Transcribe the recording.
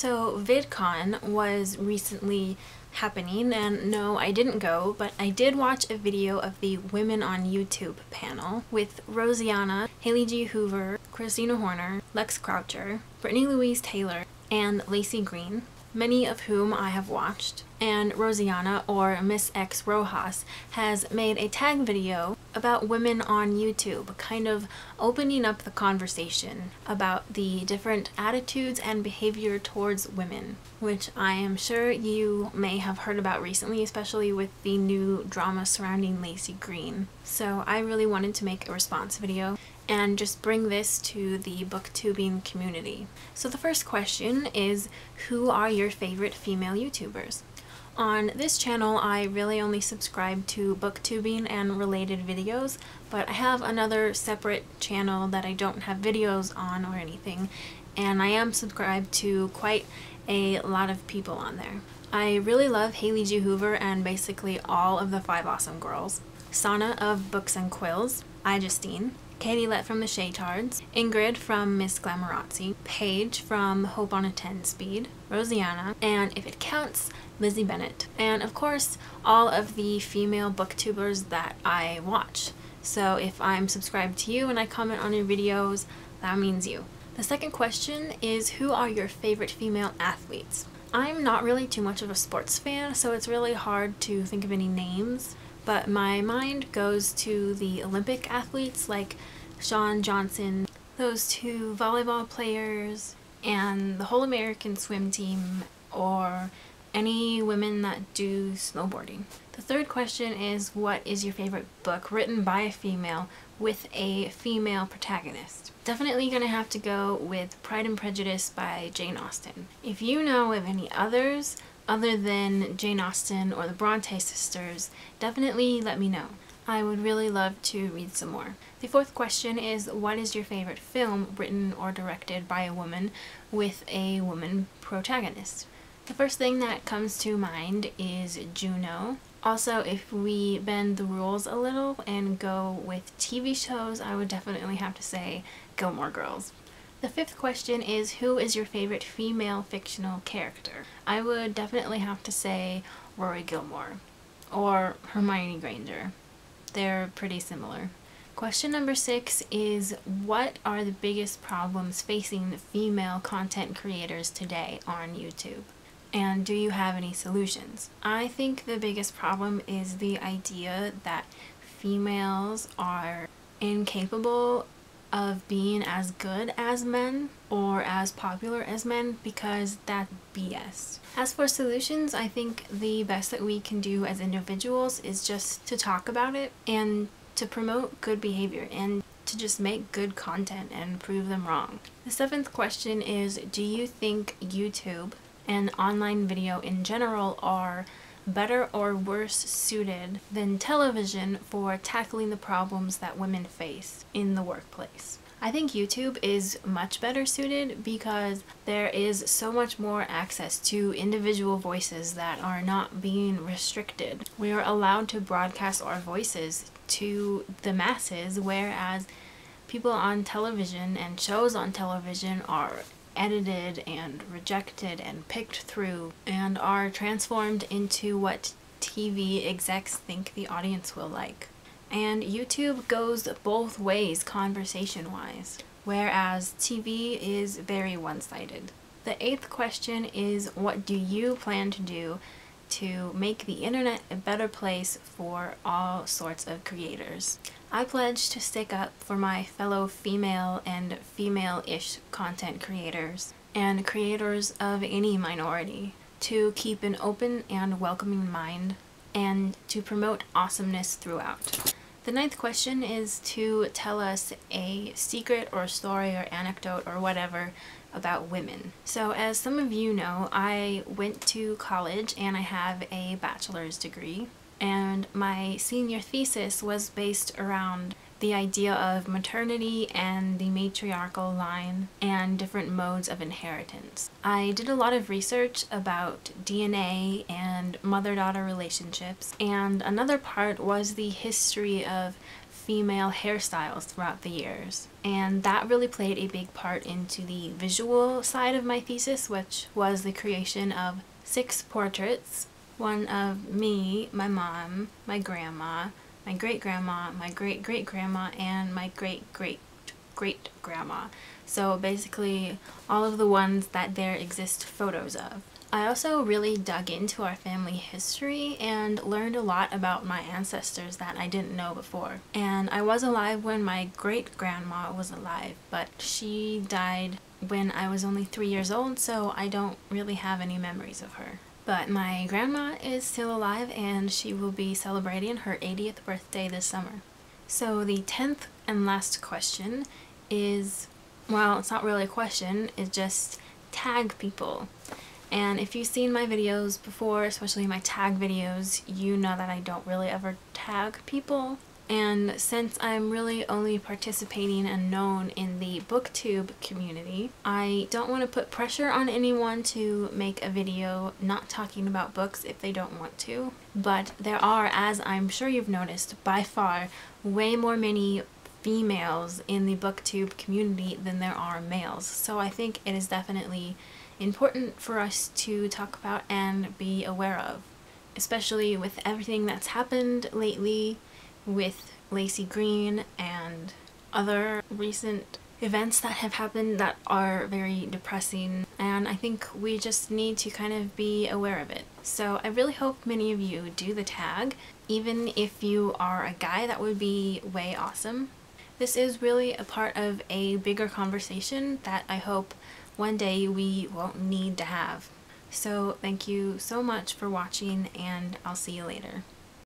So VidCon was recently happening, and no, I didn't go, but I did watch a video of the Women on YouTube panel with Rosianna, Haley G. Hoover, Christina Horner, Lex Croucher, Brittany Louise Taylor, and Lacey Green, many of whom I have watched. And Rosianna, or missxrojas, has made a tag video about women on YouTube, kind of opening up the conversation about the different attitudes and behavior towards women, which I am sure you may have heard about recently, especially with the new drama surrounding Lacey Green. So I really wanted to make a response video and just bring this to the booktubing community. So the first question is, who are your favorite female YouTubers? On this channel, I really only subscribe to booktubing and related videos, but I have another separate channel that I don't have videos on or anything, and I am subscribed to quite a lot of people on there. I really love Haley G. Hoover and basically all of the 5 Awesome Girls. Sana of Books and Quills, Justine, Katie Lett from the Shaytards, Ingrid from Miss Glamorazzi, Paige from Hope on a 10 Speed, Rosianna, and if it counts, Lizzie Bennett. And of course, all of the female booktubers that I watch. So if I'm subscribed to you and I comment on your videos, that means you. The second question is, who are your favorite female athletes? I'm not really too much of a sports fan, so it's really hard to think of any names. But my mind goes to the Olympic athletes like Shawn Johnson, those 2 volleyball players, and the whole American swim team, or any women that do snowboarding. The third question is, what is your favorite book written by a female with a female protagonist? Definitely gonna have to go with Pride and Prejudice by Jane Austen. If you know of any others other than Jane Austen or the Bronte sisters, definitely let me know. I would really love to read some more. The fourth question is, what is your favorite film written or directed by a woman with a woman protagonist? The first thing that comes to mind is Juno. Also, if we bend the rules a little and go with TV shows, I would definitely have to say Gilmore Girls. The fifth question is, who is your favorite female fictional character? I would definitely have to say Rory Gilmore or Hermione Granger. They're pretty similar. Question number 6 is, what are the biggest problems facing female content creators today on YouTube? And do you have any solutions? I think the biggest problem is the idea that females are incapable of being as good as men or as popular as men, because that's BS. As for solutions, I think the best that we can do as individuals is just to talk about it and to promote good behavior and to just make good content and prove them wrong. The 7th question is, do you think YouTube and online video in general are better or worse suited than television for tackling the problems that women face in the workplace? I think YouTube is much better suited because there is so much more access to individual voices that are not being restricted. We are allowed to broadcast our voices to the masses, whereas people on television and shows on television are edited and rejected and picked through and are transformed into what TV execs think the audience will like. And YouTube goes both ways conversation-wise, whereas TV is very one-sided. The 8th question is, what do you plan to do to make the internet a better place for all sorts of creators? I pledge to stick up for my fellow female and female-ish content creators and creators of any minority to keep an open and welcoming mind and to promote awesomeness throughout. The 9th question is to tell us a secret or story or anecdote or whatever about women. So as some of you know, I went to college and I have a bachelor's degree, and my senior thesis was based around the idea of maternity and the matriarchal line and different modes of inheritance. I did a lot of research about DNA and mother-daughter relationships, and another part was the history of female hairstyles throughout the years. And that really played a big part into the visual side of my thesis, which was the creation of 6 portraits. One of me, my mom, my grandma, my great-grandma, my great-great-grandma, and my great-great-great-grandma. So basically all of the ones that there exist photos of. I also really dug into our family history and learned a lot about my ancestors that I didn't know before. And I was alive when my great-grandma was alive, but she died when I was only 3 years old, so I don't really have any memories of her. But my grandma is still alive and she will be celebrating her 80th birthday this summer. So the 10th and last question is, well, it's not really a question, it's just tag people. And if you've seen my videos before, especially my tag videos, you know that I don't really ever tag people. And since I'm really only participating and known in the booktube community, I don't want to put pressure on anyone to make a video not talking about books if they don't want to. But there are, as I'm sure you've noticed, by far way more many females in the booktube community than there are males. So I think it is definitely important for us to talk about and be aware of, especially with everything that's happened lately with Lacey Green and other recent events that have happened that are very depressing, and I think we just need to kind of be aware of it. So I really hope many of you do the tag. Even if you are a guy, that would be way awesome. This is really a part of a bigger conversation that I hope one day we won't need to have. So thank you so much for watching, and I'll see you later.